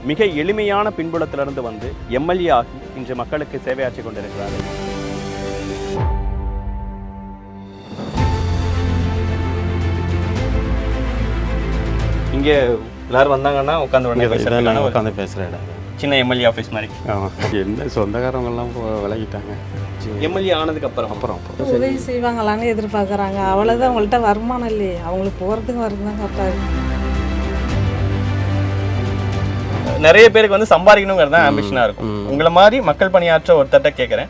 மிக எளிமையான பின்புலத்திலிருந்து வந்து எம்எல்ஏ ஆகி இன்று மக்களுக்கு சேவையாற்றி கொண்டிருக்கிறார்கள். இங்கே எல்லாரும் வந்தாங்கன்னா உட்காந்து பேசுகிற இடம், சின்ன எம்எல்ஏ ஆஃபீஸ் மாதிரி. என்ன சொந்தக்காரவங்கெல்லாம் விலகிட்டாங்க. எம்எல்ஏ ஆனதுக்கு அப்புறம் உதவி செய்வாங்களான்னு எதிர்பார்க்குறாங்க. அவ்வளோதான், அவங்கள்ட்ட வருமானம் இல்லையே, அவங்களுக்கு போகிறதுக்கு வருது தான் கரெக்டாக. நிறைய பேருக்கு வந்து சம்பாதிக்கணுங்கிறது தான் ஆம்பிஷனாக இருக்கும். உங்களை மாதிரி மக்கள் பணியாற்ற ஒருத்தட்ட கேட்குறேன்,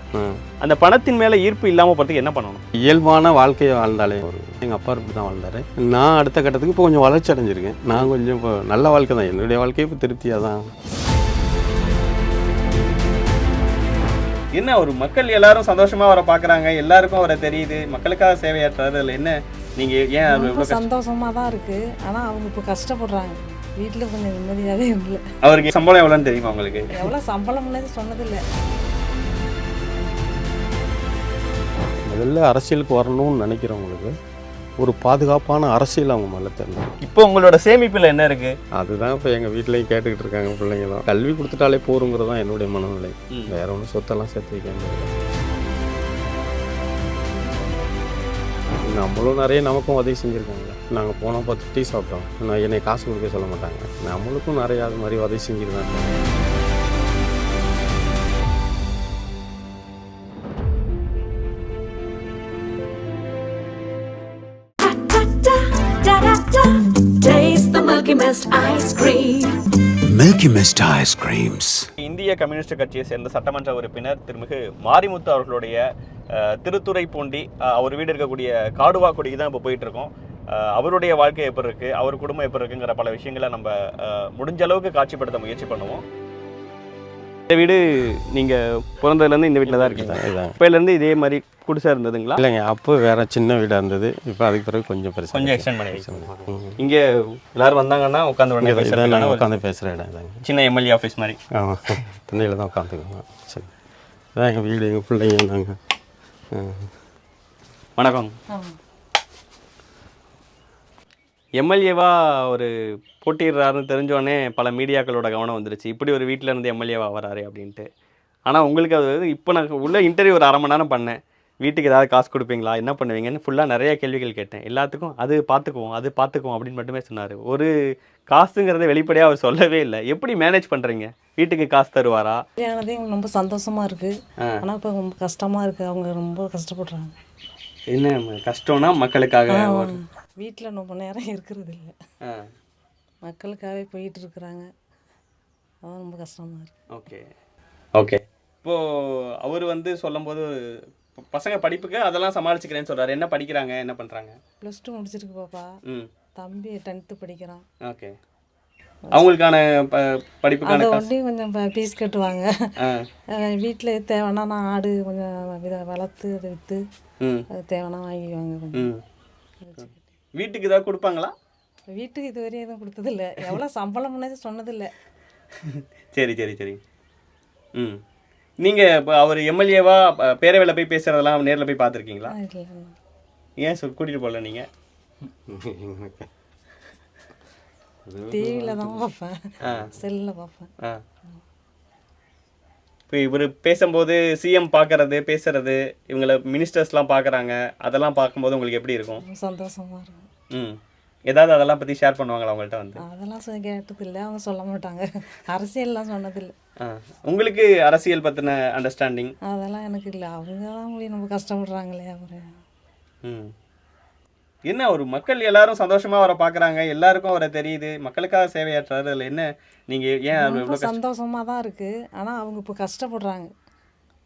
அந்த பணத்தின் மேலே ஈர்ப்பு இல்லாமல் போகிறதுக்கு என்ன பண்ணணும்? இயல்பான வாழ்க்கையை வாழ்ந்தாலே ஒரு எங்கள் அப்பா இப்படி தான் வாழ்ந்தார். நான் அடுத்த கட்டத்துக்கு இப்போ கொஞ்சம் வளர்ச்சி அடைஞ்சிருக்கேன். நான் கொஞ்சம் இப்போ நல்ல வாழ்க்கை தான், என்னுடைய வாழ்க்கையை இப்போ திருப்தியாக தான். என்ன ஒரு மக்கள் எல்லாரும் சந்தோஷமாக அவரை பார்க்குறாங்க, எல்லாருக்கும் அவரை தெரியுது, மக்களுக்காக சேவையாற்றுறாரு. அதில் என்ன நீங்கள் ஏன் சந்தோஷமாக தான் இருக்குது. ஆனால் அவங்க இப்போ கஷ்டப்படுறாங்க, வீட்டில் கொஞ்சம் நிம்மதியாகவே இல்லை. அவருக்கு சம்பளம் எவ்வளோன்னு தெரியுமா உங்களுக்கு? எவ்வளோ சம்பளம்னு சொன்னதில்லை. முதல்ல அரசியலுக்கு வரணும்னு நினைக்கிறவங்களுக்கு ஒரு பாதுகாப்பான அரசியல் அவங்க முதல்ல தெரியும். இப்போ உங்களோட சேமிப்பில் என்ன இருக்குது? அதுதான் இப்போ எங்கள் வீட்டிலையும் கேட்டுக்கிட்டு இருக்காங்க பிள்ளைங்க தான். கல்வி கொடுத்துட்டாலே போருங்கிறது தான் என்னுடைய மனநிலை. வேற ஒன்றும் சொத்தெல்லாம் சேர்த்து வைக்க முடியாது. நம்மளும் நிறைய நமக்கும் உதவி செஞ்சுருக்காங்க. நாங்கள் போனால் 10 டீ சாப்பிட்டோம், நான் என்னை காசு கொடுக்க சொல்ல மாட்டாங்க. நம்மளுக்கும் நிறையா அது மாதிரி உதவி செஞ்சுருக்காங்க. Milky Mist ice creams. இந்திய கம்யூனிஸ்ட் கட்சியை சேர்ந்த சட்டமன்ற உறுப்பினர் திருமிகு மாரிமுத்து அவர்களுடைய திருத்துறைப்பூண்டி அவர் வீடு இருக்கக்கூடிய காடுவாக்குடிக்கு தான் இப்போ போயிட்டு இருக்கோம். அவருடைய வாழ்க்கை எப்படி இருக்குது, அவர் குடும்பம் எப்படி இருக்குங்கிற பல விஷயங்களை நம்ம முடிஞ்ச அளவுக்கு காட்சிப்படுத்த முயற்சி பண்ணுவோம். இந்த வீடு நீங்கள் பிறந்ததுலேருந்து இந்த வீட்டில் தான் இருக்கீங்க? இப்போலேருந்து இதே மாதிரி குடிசை இருந்ததுங்களா? இல்லைங்க, அப்போ வேற சின்ன வீடாக இருந்தது. இப்போ அதுக்கு பிறகு கொஞ்சம் பெருசு, கொஞ்சம் எக்ஸ்டெண்ட் பண்ணி இங்கே எல்லாரும் வந்தாங்கன்னா உட்காந்து பேசுகிற இடம் இதாங்க, சின்ன எம்எல்ஏ ஆஃபீஸ் மாதிரி. ஆமாம், தண்ணியில் தான் உட்காந்துக்கணும். சரி, இதான் எங்கள் வீடு, எங்கள் பிள்ளைங்க இருந்தாங்க. வணக்கம். எம்எல்ஏவா ஒரு போட்டிடுறாருன்னு தெரிஞ்சோடனே பல மீடியாக்களோட கவனம் வந்துருச்சு, இப்படி ஒரு வீட்டில் இருந்து எம்எல்ஏவா வராரு அப்படின்ட்டு. ஆனால் உங்களுக்கு அது இப்போ நான் உள்ள இன்டர்வியூ ஒரு 1/2 மணி நேரம் பண்ணேன். வீட்டுக்கு ஏதாவது காசு கொடுப்பீங்களா, என்ன பண்ணுவீங்கன்னு ஃபுல்லாக நிறைய கேள்விகள் கேட்டேன். எல்லாத்துக்கும் அது பார்த்துக்குவோம் அப்படின்னு மட்டுமே சொன்னார். ஒரு காசுங்கிறத வெளிப்படையாக அவர் சொல்லவே இல்லை. எப்படி மேனேஜ் பண்ணுறீங்க? வீட்டுக்கு காசு தருவாரா? எனதே ரொம்ப சந்தோஷமாக இருக்குது. ஆனால் இப்போ ரொம்ப கஷ்டமாக இருக்குது, அவங்க ரொம்ப கஷ்டப்படுறாங்க. என்ன கஷ்டம்னா மக்களுக்காக வீட்டில் ரொம்ப நேரம் இருக்கிறது இல்லை, மக்களுக்காகவே போயிட்டு இருக்கிறாங்க. அதான் ரொம்ப கஷ்டமாக இருக்குது. ஓகே இப்போது அவர் வந்து சொல்லும்போது பசங்க படிப்புக்கு அதெல்லாம் சமாளிச்சுக்கிறேன்னு சொல்கிறாரு. என்ன படிக்கிறாங்க, என்ன பண்ணுறாங்க? +2 முடிச்சிருக்கு பாப்பா. தம்பி 10th படிக்கிறான். ஓகே, அவங்களுக்கான படிப்புக்கான கொஞ்சம் ஃபீஸ் கட்டுவாங்க. வீட்டில் தேவைன்னா நான் ஆடு கொஞ்சம் வளர்த்து அதை விற்று அது தேவைன்னா வாங்கிக்குவாங்க. வீட்டுக்கு ஏதாவது கொடுப்பாங்களா? வீட்டுக்கு இதுவரையும் எதுவும் கொடுத்ததில்ல, எவ்வளோ சம்பளம்னு சொன்னதில்லை. சரி. நீங்கள் இப்போ அவர் எம்எல்ஏவா பேரவையில் போய் பேசுகிறதெல்லாம் நேரில் போய் பார்த்துருக்கீங்களா? ஏன் கூட்டிகிட்டு போகல நீங்கள்? டிவியில் தான் பார்ப்பேன், செல்லில் பார்ப்பேன். இப்போ இவர் பேசும்போது சிஎம் பார்க்கறது பேசுறது, இவங்களை மினிஸ்டர்ஸ்லாம் பார்க்குறாங்க, அதெல்லாம் பார்க்கும்போது உங்களுக்கு எப்படி இருக்கும்? சந்தோஷமாக இருக்கும். ஏதாவது அதெல்லாம் பற்றி ஷேர் பண்ணுவாங்களா உங்கள்கிட்ட வந்து? அதெல்லாம் கேட்டதில்லை, அவங்க சொல்ல மாட்டாங்க. அரசியல்லாம் சொன்னதில்லை. உங்களுக்கு அரசியல் பற்றின அண்டர்ஸ்டாண்டிங் அதெல்லாம் எனக்கு இல்லை. அவங்க தான் ரொம்ப கஷ்டப்படுறாங்களே. அவர் என்ன ஒரு மக்கள் எல்லாரும் சந்தோஷமாக அவரை பார்க்குறாங்க, எல்லாருக்கும் அவரை தெரியுது, மக்களுக்காக சேவையாற்றுறாரு. அதில் என்ன நீங்கள் ஏன் சந்தோஷமாக தான் இருக்குது. ஆனால் அவங்க இப்போ கஷ்டப்படுறாங்க,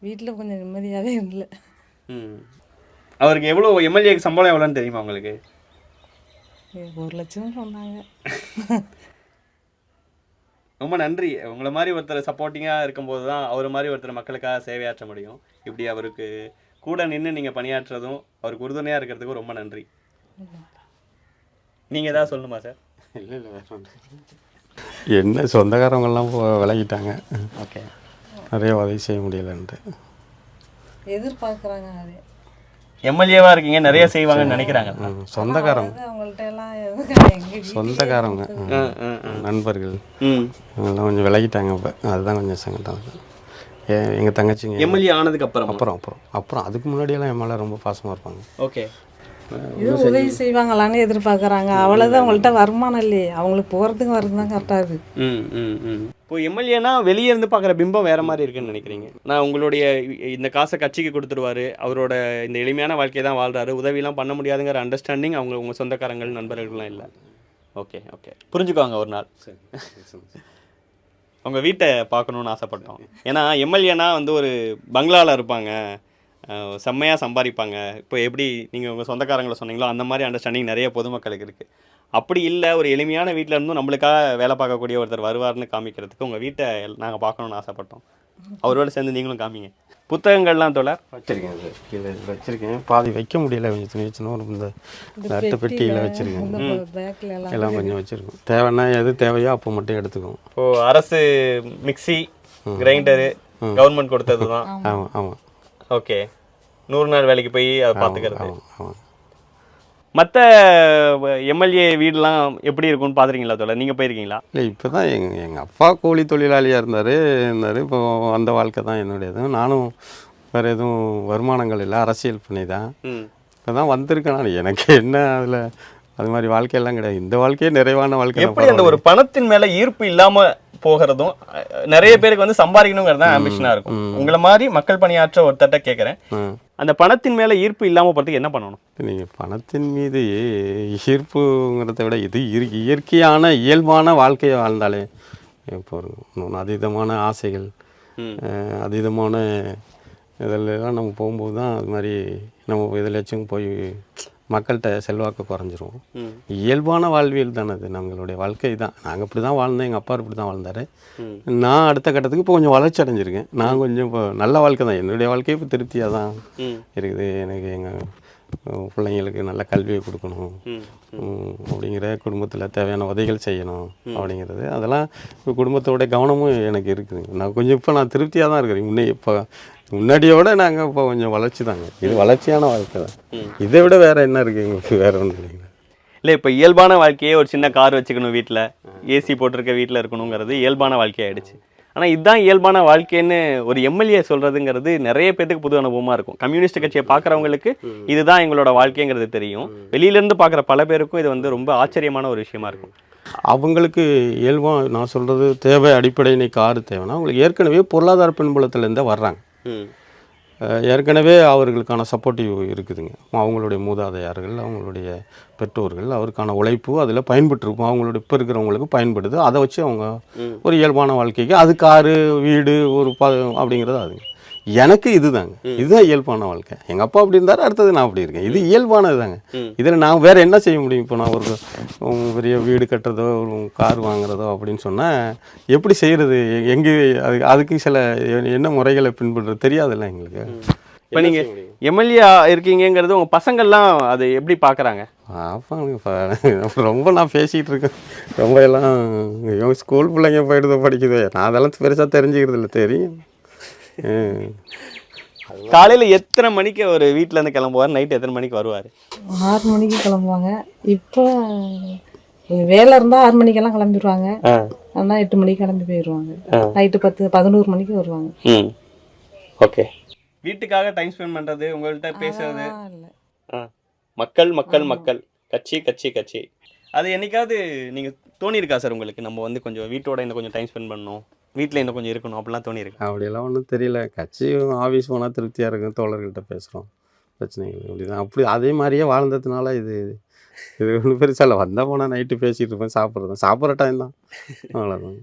வீட்டில் கொஞ்சம் நிம்மதியாகவே இல்லை. அவருக்கு எவ்வளோ எம்எல்ஏக்கு சம்பளம் எவ்வளோன்னு தெரியுமா உங்களுக்கு? 1 லட்சம் சொன்னாங்க. ரொம்ப நன்றி. உங்களை மாதிரி ஒருத்தர் சப்போர்ட்டிங்காக இருக்கும்போது தான் அவர் மாதிரி ஒருத்தர் மக்களுக்காக சேவையாற்ற முடியும். இப்படி அவருக்கு கூட நின்று நீங்கள் பணியாற்றுறதும் அவருக்கு உறுதுணையாக இருக்கிறதுக்கும் ரொம்ப நன்றி. நீங்கள் ஏதாவது சொல்லணுமா சார்? இல்லை வேற என்ன சொந்தக்காரவங்கெல்லாம் விலகிட்டாங்க. ஓகே, நிறைய உதவி செய்ய முடியலன்ட்டு எதிர்பார்க்குறாங்க. எம்எல்ஏவா இருக்கீங்க, நிறைய செய்வாங்கன்னு நினைக்கிறாங்க. சொந்தக்காரங்க, அவங்கள்ட்ட எல்லாம் எங்கள் வீட்டில் சொந்தக்காரங்க, நண்பர்கள் எல்லாம் கொஞ்சம் விலகிட்டாங்க. இப்போ அதுதான் கொஞ்சம் சங்கடம். எங்கள் தங்கச்சிங்க எம்எல்ஏ ஆனதுக்கு அப்புறம் அப்புறம் அதுக்கு முன்னாடியெல்லாம் என் மேலே ரொம்ப பாசமாக இருப்பாங்க. ஓகே. இது உதவி செய்வாங்களான்னு எதிர்பார்க்குறாங்க. அவ்வளோதான், அவங்கள்ட்ட வருமானம் இல்லையே, அவங்களுக்கு போகிறதுக்கு வரது தான் கரெக்டாக இருக்குது. இப்போ எம்எல்ஏனா வெளியே இருந்து பார்க்குற பிம்பம் வேற மாதிரி இருக்குன்னு நினைக்கிறீங்க? நான் உங்களுடைய இந்த காசை கட்சிக்கு கொடுத்துருவாரு, அவரோட இந்த எளிமையான வாழ்க்கையை தான் வாழ்றாரு, உதவிலாம் பண்ண முடியாதுங்கிற அண்டர்ஸ்டாண்டிங் உங்கள் சொந்தக்காரங்கள் நண்பர்கள்லாம் இல்லை. ஓகே ஓகே, புரிஞ்சுக்குவாங்க ஒரு நாள். உங்கள் வீட்டை பார்க்கணுன்னு ஆசைப்பட்டோம். ஏன்னா எம்எல்ஏனா வந்து ஒரு பங்களாவில் இருப்பாங்க, செம்மையாக சம்பாதிப்பாங்க. இப்போ எப்படி நீங்கள் உங்கள் சொந்தக்காரங்களை சொன்னீங்களோ அந்த மாதிரி அண்டர்ஸ்டாண்டிங் நிறைய பொதுமக்களுக்கு இருக்குது. அப்படி இல்லை, ஒரு எளிமையான வீட்டில் இருந்தும் நம்மளுக்காக வேலை பார்க்கக்கூடிய ஒருத்தர் வருவார்னு காமிக்கிறதுக்கு உங்கள் வீட்டை நாங்கள் பார்க்கணுன்னு ஆசைப்பட்டோம். அவரோட சேர்ந்து நீங்களும் காமிங்க. புத்தகங்கள்லாம் தோழர் வச்சுருக்கேன் சார், கீழே வச்சுருக்கேன். பாதி வைக்க முடியல, கொஞ்சம் சின்ன சின்ன ஒரு இந்த அட்டை பெட்டியில் வச்சுருக்கேன். எல்லாம் கொஞ்சம் வச்சுருக்கோம். தேவைன்னா எது தேவையோ அப்போ மட்டும் எடுத்துக்குவோம். இப்போது அரசு மிக்சி, கிரைண்டரு கவர்மெண்ட் கொடுத்தது தான். ஆமாம் ஆமாம். ஓகே. 100 நாள் வேலைக்கு போய் அதை பார்த்துக்கிறது. ஆமாம். மற்ற எம்எல்ஏ வீடெலாம் எப்படி இருக்குன்னு பார்த்துருக்கீங்களா தோழர்? நீங்கள் போயிருக்கீங்களா? இல்லை, இப்போ தான் எங்கள் அப்பா கூலி தொழிலாளியாக இருந்தார். இப்போ அந்த வாழ்க்கை தான் என்னுடையது. நானும் வேறு எதுவும் வருமானங்கள் இல்லை, அரசியல் பண்ணி தான் இப்போ தான் வந்திருக்கேன் நான். எனக்கு என்ன அதில் அது மாதிரி வாழ்க்கையெல்லாம் கிடையாது. இந்த வாழ்க்கையே நிறைவான வாழ்க்கை. எப்படி அந்த ஒரு பணத்தின் மேலே ஈர்ப்பு இல்லாமல் போகிறதும், நிறைய பேருக்கு வந்து சம்பாதிக்கணுங்கிறது தான் ஆம்பிஷனாக இருக்கும். உங்களை மாதிரி மக்கள் பணியாற்ற ஒருத்தட்ட கேட்குறேன், அந்த பணத்தின் மேலே ஈர்ப்பு இல்லாமல் போகிறதுக்கு என்ன பண்ணணும்? நீங்கள் பணத்தின் மீது ஈர்ப்புங்கிறத விட இது இயற்கையான இயல்பான வாழ்க்கையை வாழ்ந்தாலே இப்போ அதீதமான ஆசைகள், அதீதமான இதெல்லாம் நம்ம போகும்போது தான் அது மாதிரி நம்ம இதில் போய் மக்கள்கிட்ட செல்வாக்கு குறைஞ்சிரும். இயல்பான வாழ்வியல் தானே அது, நம்மளுடைய வாழ்க்கை தான். நாங்கள் இப்படி தான் வாழ்ந்தோம், எங்கள் அப்பா இப்படி தான் வாழ்ந்தார். நான் அடுத்த கட்டத்துக்கு இப்போ கொஞ்சம் வளர்ச்சி அடைஞ்சிருக்கேன். நான் கொஞ்சம் இப்போ நல்ல வாழ்க்கை தான், என்னுடைய வாழ்க்கையே இப்போ திருப்தியாக தான் இருக்குது. எனக்கு எங்கள் பிள்ளைங்களுக்கு நல்ல கல்வியை கொடுக்கணும் அப்படிங்கிற, குடும்பத்தில் தேவையான உதவிகள் செய்யணும் அப்படிங்கிறது, அதெல்லாம் இப்போ குடும்பத்தோட கவனமும் எனக்கு இருக்குது. நான் கொஞ்சம் இப்போ நான் திருப்தியாக தான் இருக்கிறேன். இப்போ முன்னாடியோட நாங்கள் இப்போ கொஞ்சம் வளர்ச்சி தாங்க. இது வளர்ச்சியான வாழ்க்கை தான். இதை விட வேறு என்ன இருக்குது எங்களுக்கு? வேறு ஒன்றும் இல்லைங்க. இல்லை, இப்போ இயல்பான வாழ்க்கையே ஒரு சின்ன கார் வச்சுக்கணும், வீட்டில் ஏசி போட்டிருக்க வீட்டில் இருக்கணுங்கிறது இயல்பான வாழ்க்கையாகிடுச்சு. ஆனால் இதுதான் இயல்பான வாழ்க்கைன்னு ஒரு எம்எல்ஏ சொல்கிறதுங்கிறது நிறைய பேருக்கு புது அனுபவமாக இருக்கும். கம்யூனிஸ்ட் கட்சியை பார்க்குறவங்களுக்கு இதுதான் எங்களோட வாழ்க்கைங்கிறது தெரியும். வெளியிலேருந்து பார்க்குற பல பேருக்கும் இது வந்து ரொம்ப ஆச்சரியமான ஒரு விஷயமா இருக்கும். அவங்களுக்கு இயல்பாக நான் சொல்கிறது தேவை, அடிப்படை இன்னைக்கு காரு தேவைன்னா அவங்களுக்கு ஏற்கனவே பொருளாதார பின்புலத்துலேருந்தே வர்றாங்க. ஏற்கனவே அவர்களுக்கான சப்போர்ட்டிவ் இருக்குதுங்க. அவங்களுடைய மூதாதையார்கள், அவங்களுடைய பெற்றோர்கள் அவருக்கான உழைப்பு அதில் பயன்பட்டுருக்கும். அவங்களுடைய இப்போ இருக்கிறவங்களுக்கு பயன்படுது. அதை வச்சு அவங்க ஒரு இயல்பான வாழ்க்கைக்கு அது காரு, வீடு, ஒரு அப்படிங்கிறது அதுங்க. எனக்கு இதுதாங்க, இதுதான் இயல்பான வாழ்க்கை. எங்கள் அப்பா அப்படி இருந்தார், அடுத்தது நான் அப்படி இருக்கேன். இது இயல்பானது தாங்க. இதில் நான் வேறு என்ன செய்ய முடியும்? இப்போ நான் ஒரு பெரிய வீடு கட்டுறதோ, ஒரு கார் வாங்குறதோ அப்படின்னு சொன்னால் எப்படி செய்கிறது? எங்கே அதுக்கு சில என்ன முறைகளை பின்பற்றுறது தெரியாதுல்ல எங்களுக்கு. இப்போ நீங்கள் எம்எல்ஏ இருக்கீங்கிறது உங்கள் பசங்கள்லாம் அது எப்படி பார்க்குறாங்க? ரொம்ப நான் பேசிகிட்டு இருக்கேன். ரொம்ப எல்லாம் ஸ்கூல் பிள்ளைங்க போயிடுதோ படிக்குதோ, நான் அதெல்லாம் பெருசாக தெரிஞ்சுக்கிறது இல்லை. தெரியும். காலையில் எத்தனை மணிக்கு ஒரு வீட்டிலேருந்து கிளம்புவார்? நைட்டு எத்தனை மணிக்கு வருவார்? 6 மணிக்கு கிளம்புவாங்க. இப்போ வேலை இருந்தால் 6 மணிக்கெல்லாம் கிளம்பிடுவாங்க. ஆனால் 8 மணிக்கு கிளம்பி போயிடுவாங்க. நைட்டு 10-11 மணிக்கு வருவாங்க. ஓகே. வீட்டுக்காக டைம் ஸ்பெண்ட் பண்ணுறது, உங்கள்கிட்ட பேசுறது, மக்கள் மக்கள் மக்கள், கட்சி கட்சி கட்சி, அது என்னைக்காவது நீங்கள் தோணியிருக்கா சார் உங்களுக்கு? நம்ம வந்து கொஞ்சம் வீட்டோட இன்னும் கொஞ்சம் டைம் ஸ்பெண்ட் பண்ணணும், வீட்டில் இன்னும் கொஞ்சம் இருக்கணும் அப்படிலாம் தோணியிருக்கு? அப்படியெல்லாம் ஒன்றும் தெரியல. கட்சி ஆஃபீஸ் போனால் திருப்தியாக இருக்கும், தோழர்கள்ட்ட பேசுகிறோம், பிரச்சனைகள் இப்படி தான். அப்படி அதே மாதிரியே வாழ்ந்ததுனால இது ஒன்றும் பெருசாக இல்லை. வந்தால் போனால் நைட்டு பேசிகிட்டு இருப்பேன், சாப்பிட்ற டைம் தான், அவ்வளோதான்.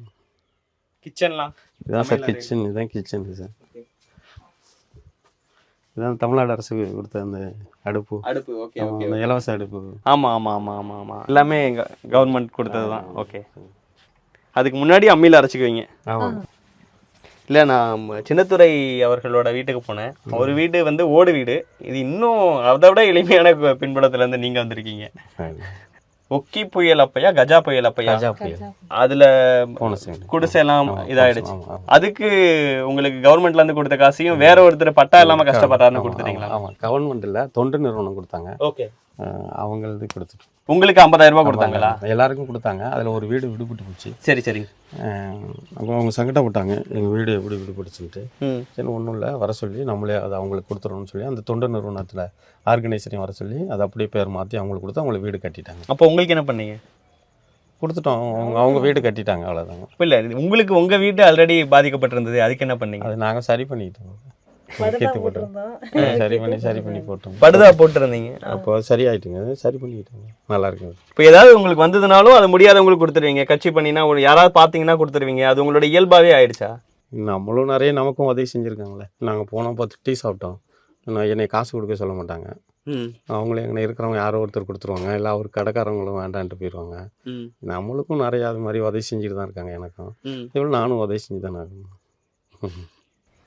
கிச்சன்லாம் இதுதான் சார் கிச்சன். இதுதான் கிச்சன் சார். இதுதான் தமிழ்நாடு அரசு கொடுத்த அந்த அடுப்பு. ஓகே, அந்த இலவச அடுப்பு. ஆமாம் ஆமாம் ஆமாம் ஆமாம் ஆமாம், எல்லாமே கவர்மெண்ட் கொடுத்தது தான். ஓகே. அதுக்கு முன்னாடி அம்மியில் அரைச்சிக்குவீங்க? ஆமாம். இல்லை, நான் சின்னத்துறை அவர்களோட வீட்டுக்கு போனேன். ஒரு வீடு வந்து ஓடு வீடு. இது இன்னும் அதை விட எளிமையான பின்புலத்துலேருந்து நீங்கள் வந்திருக்கீங்க. ஒக்கி புயல் அப்பையா கஜா புயல் அப்பையா? கஜா புயல் அதுல போன சைடு குடிசை எல்லாம் இதாயிடுச்சு. ஆமாம் ஆமாம் அதுக்கு உங்களுக்கு கவர்மெண்ட்ல இருந்து கொடுத்த காசையும் வேற ஒருத்தர் பட்டா இல்லாம கஷ்டப்பட்டாருன்னு கொடுத்துட்டீங்களா? ஆமாம் கவர்மெண்ட் இல்லை, தொண்டு நிறுவனம் கொடுத்தாங்க. ஓகே. அவங்களது கொடுத்துட்டோம். உங்களுக்கு 50,000 ரூபாய் கொடுத்தாங்களா? எல்லாருக்கும் கொடுத்தாங்க. அதில் ஒரு வீடு விடுபட்டு போச்சு. சரி சரி. அப்போ அவங்க சங்கடப்பட்டாங்க, எங்கள் வீடு எப்படி விடுபட்டுச்சுன்ட்டு. சரி ஒன்றும் இல்லை, வர சொல்லி நம்மளே அதை அவங்களுக்கு கொடுத்துறோம்னு சொல்லி அந்த தொண்டு நிறுவனத்தில் ஆர்கனைசரையும் வர சொல்லி அதை அப்படியே பேர் மாற்றி அவங்களுக்கு கொடுத்து அவங்கள வீடு கட்டிட்டாங்க. அப்போ உங்களுக்கு என்ன பண்ணீங்க? கொடுத்துட்டோம். அவங்க வீடு கட்டிட்டாங்க, அவ்வளோதாங்க. இல்லை, உங்களுக்கு உங்கள் வீடு ஆல்ரெடி பாதிக்கப்பட்டிருந்தது, அதுக்கு என்ன பண்ணீங்க? அது நாங்கள் சரி பண்ணிக்கிட்டோம். கேத்து போட்டோம், சரி பண்ணி போட்டோம். படுதா போட்டுருந்தீங்க, அப்போ சரி ஆயிட்டுங்க, சரி பண்ணிக்கிட்டோங்க. நல்லா இருக்குது. இப்போ ஏதாவது உங்களுக்கு வந்ததுனாலும் அது முடியாதவங்களுக்கு கொடுத்துருவீங்க, கட்சி பண்ணினா ஒரு யாராவது பார்த்தீங்கன்னா கொடுத்துருவீங்க, அது உங்களோட இயல்பாகவே ஆயிடுச்சா? நம்மளும் நிறைய நமக்கும் உதவி செஞ்சுருக்காங்களே. நாங்கள் போனோம், 10 டீ சாப்பிட்டோம், என்னை காசு கொடுக்க சொல்ல மாட்டாங்க. அவங்களே எங்கே இருக்கிறவங்க யாரோ ஒருத்தர் கொடுத்துருவாங்க, இல்லை அவர் கடைக்காரங்களும் வேண்டான்ட்டு போயிடுவாங்க. நம்மளுக்கும் நிறையா அது மாதிரி உதவி செஞ்சுட்டு தான் இருக்காங்க. எனக்கும் இவ்வளோ நானும் உதவி செஞ்சு தானே இருக்கணும்.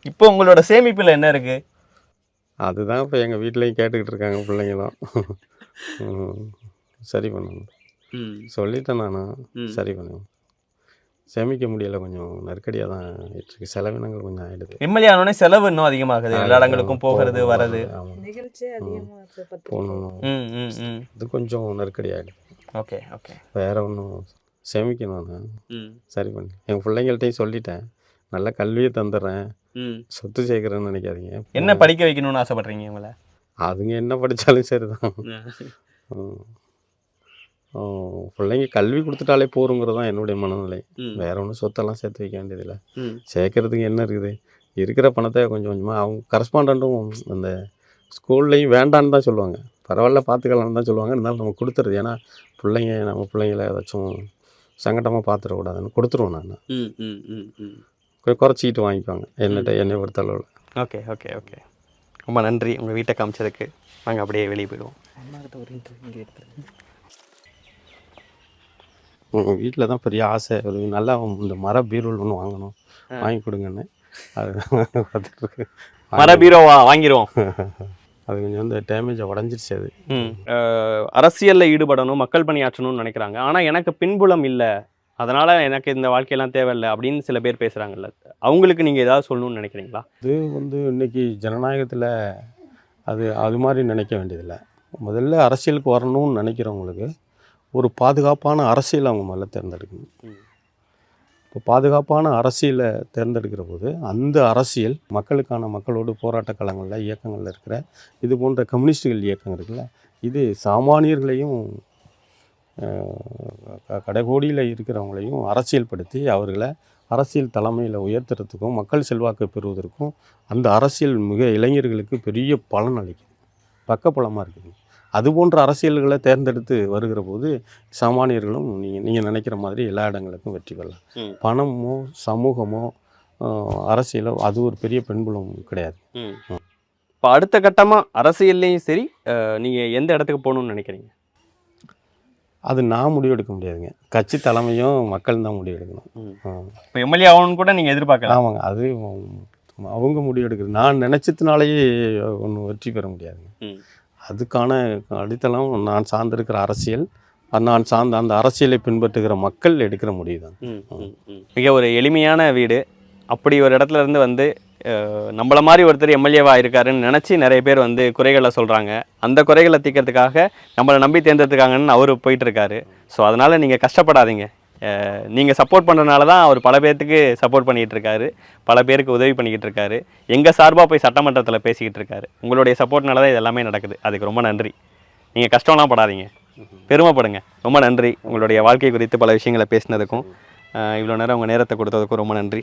இப்போ உங்களோட சேமிப்பில் என்ன இருக்கு? அதுதான் இப்போ எங்கள் வீட்லேயும் கேட்டுக்கிட்டு இருக்காங்க பிள்ளைங்களும். சரி பண்ணணும் சொல்லிட்டேன், நானும் சரி பண்ணுவேன். சேமிக்க முடியலை, கொஞ்சம் நெருக்கடியாக தான் ஆகிட்டுருக்கு. செலவினங்கள் கொஞ்சம் ஆகிடுது. எம்எல்ஏ ஆனோடனே செலவு இன்னும் அதிகமாகுது, எல்லா இடங்களுக்கும் போகிறது வர்றது. போகணும், இது கொஞ்சம் நெருக்கடி ஆகிடுது. Okay okay. வேற ஒன்றும் சேமிக்கணும், நான் சரி பண்ணி எங்கள் பிள்ளைங்கள்ட்டையும் சொல்லிட்டேன், நல்ல கல்வியை தந்துடுறேன், சொத்து சேர்க்குறேன்னு நினைக்காதீங்க. என்ன படிக்க வைக்கணும்னு ஆசைப்படுறீங்க உங்களை? அதுங்க என்ன படித்தாலும் சரிதான். பிள்ளைங்க கல்வி கொடுத்துட்டாலே போருங்கிறது தான் என்னுடைய மனநிலை. வேற ஒன்றும் சொத்தெல்லாம் சேர்த்து வைக்க வேண்டியதில்லை. சேர்க்கறதுக்கு என்ன இருக்குது, இருக்கிற பணத்தை கொஞ்சம் கொஞ்சமாக அவங்க கரஸ்பாண்டும் அந்த ஸ்கூல்லையும் வேண்டான்னு தான் சொல்லுவாங்க, பரவாயில்ல பார்த்துக்கலான்னு தான் சொல்லுவாங்க. இருந்தாலும் நம்ம கொடுத்துருது, ஏன்னா நம்ம பிள்ளைங்கள ஏதாச்சும் சங்கடமாக பார்த்துடக்கூடாதுன்னு கொடுத்துருவோம். நான் கொஞ்சம் குறைச்சிக்கிட்டு வாங்கிக்குவாங்க என்னை பொறுத்தளவில். Okay okay okay. ரொம்ப நன்றி உங்கள் வீட்டை காமிச்சதுக்கு. நாங்கள் அப்படியே வெளியே போயிடுவோம். உங்கள் வீட்டில் தான் பெரிய ஆசை, ஒரு நல்லா இந்த மர பீரோல் ஒன்று வாங்கணும், வாங்கி கொடுங்கன்னு. அது பார்த்துட்டு மர பீரோவா வாங்கிடுவோம். அது கொஞ்சம் வந்து டேமேஜை உடஞ்சிருச்சு. அது அரசியலில் ஈடுபடணும், மக்கள் பணியாற்றணும்னு நினைக்கிறாங்க. ஆனால் எனக்கு பின்புலம் இல்லை, அதனால் எனக்கு இந்த வாழ்க்கையெல்லாம் தேவையில்லை அப்படின்னு சில பேர் பேசுகிறாங்கல்ல, அவங்களுக்கு நீங்கள் ஏதாவது சொல்லணும்னு நினைக்கிறீங்களா? அது வந்து இன்றைக்கி ஜனநாயகத்தில் அது மாதிரி நினைக்க வேண்டியதில்லை. முதல்ல அரசியலுக்கு வரணும்னு நினைக்கிறவங்களுக்கு ஒரு பாதுகாப்பான அரசியல் அவங்க முதல்ல தேர்ந்தெடுக்கணும். இப்போ பாதுகாப்பான அரசியலை தேர்ந்தெடுக்கிற போது அந்த அரசியல் மக்களோடு போராட்ட களங்களில் இயக்கங்களில் இருக்கிற இது போன்ற கம்யூனிஸ்டுகள் இயக்கம் இருக்குல்ல, இது சாமானியர்களையும் கடைகோடியில் இருக்கிறவங்களையும் அரசியல்படுத்தி அவர்களை அரசியல் தலைமையில் உயர்த்துறதுக்கும் மக்கள் செல்வாக்கை பெறுவதற்கும் அந்த அரசியல் மிக இளைஞர்களுக்கு பெரிய பலன் அளிக்குது, பக்கப்பலமாக இருக்குது. அது போன்ற அரசியல்களை தேர்ந்தெடுத்து வருகிற போது சாமானியர்களும் நீங்கள் நினைக்கிற மாதிரி எல்லா இடங்களுக்கும் வெற்றி பெறலாம். பணமோ சமூகமோ அரசியலோ அது ஒரு பெரிய பெண்புலம் கிடையாது. இப்போ அடுத்த கட்டமாக அரசியல்லையும் சரி, நீங்கள் எந்த இடத்துக்கு போகணுன்னு நினைக்கிறீங்க? அது நான் முடிவெடுக்க முடியாதுங்க, கட்சி தலைமையும் மக்கள் தான் முடிவெடுக்கணும். இப்போ எம்எல்ஏ ஆகணும்னு கூட நீங்கள் எதிர்பார்க்கலாம். ஆமாங்க, அது அவங்க முடிவெடுக்கிறது. நான் நினச்சதுனாலேயே ஒன்றும் வெற்றி பெற முடியாதுங்க. அதுக்கான அடித்தளம் நான் சார்ந்திருக்கிற அரசியல், நான் சார்ந்த அந்த அரசியலை பின்பற்றுகிற மக்கள் எடுக்கிற முடிவு தான். மிக ஒரு எளிமையான வீடு, அப்படி ஒரு இடத்துல இருந்து வந்து நம்மள மாதிரி ஒருத்தர் எம்எல்ஏவாக இருக்காருன்னு நினச்சி நிறைய பேர் வந்து குறைகளை சொல்கிறாங்க. அந்த குறைகளை தீர்க்கறதுக்காக நம்மளை நம்பி தேர்ந்தெடுத்துக்காங்கன்னு அவர் போயிட்டுருக்காரு. ஸோ அதனால் நீங்கள் கஷ்டப்படாதீங்க, நீங்கள் சப்போர்ட் பண்ணுறதுனால தான் அவர் பல பேர்த்துக்கு சப்போர்ட் பண்ணிகிட்டு இருக்காரு, பல பேருக்கு உதவி பண்ணிக்கிட்டு இருக்காரு, எங்கள் சார்பாக போய் சட்டமன்றத்தில் பேசிக்கிட்டு இருக்காரு. உங்களுடைய சப்போர்ட்னால தான் இது எல்லாமே நடக்குது. அதுக்கு ரொம்ப நன்றி. நீங்கள் கஷ்டம்லாம் படாதீங்க, பெருமைப்படுங்க. ரொம்ப நன்றி உங்களுடைய வாழ்க்கை குறித்து பல விஷயங்களை பேசினதுக்கும் இவ்வளோ நேரம் உங்கள் நேரத்தை கொடுத்ததுக்கும் ரொம்ப நன்றி.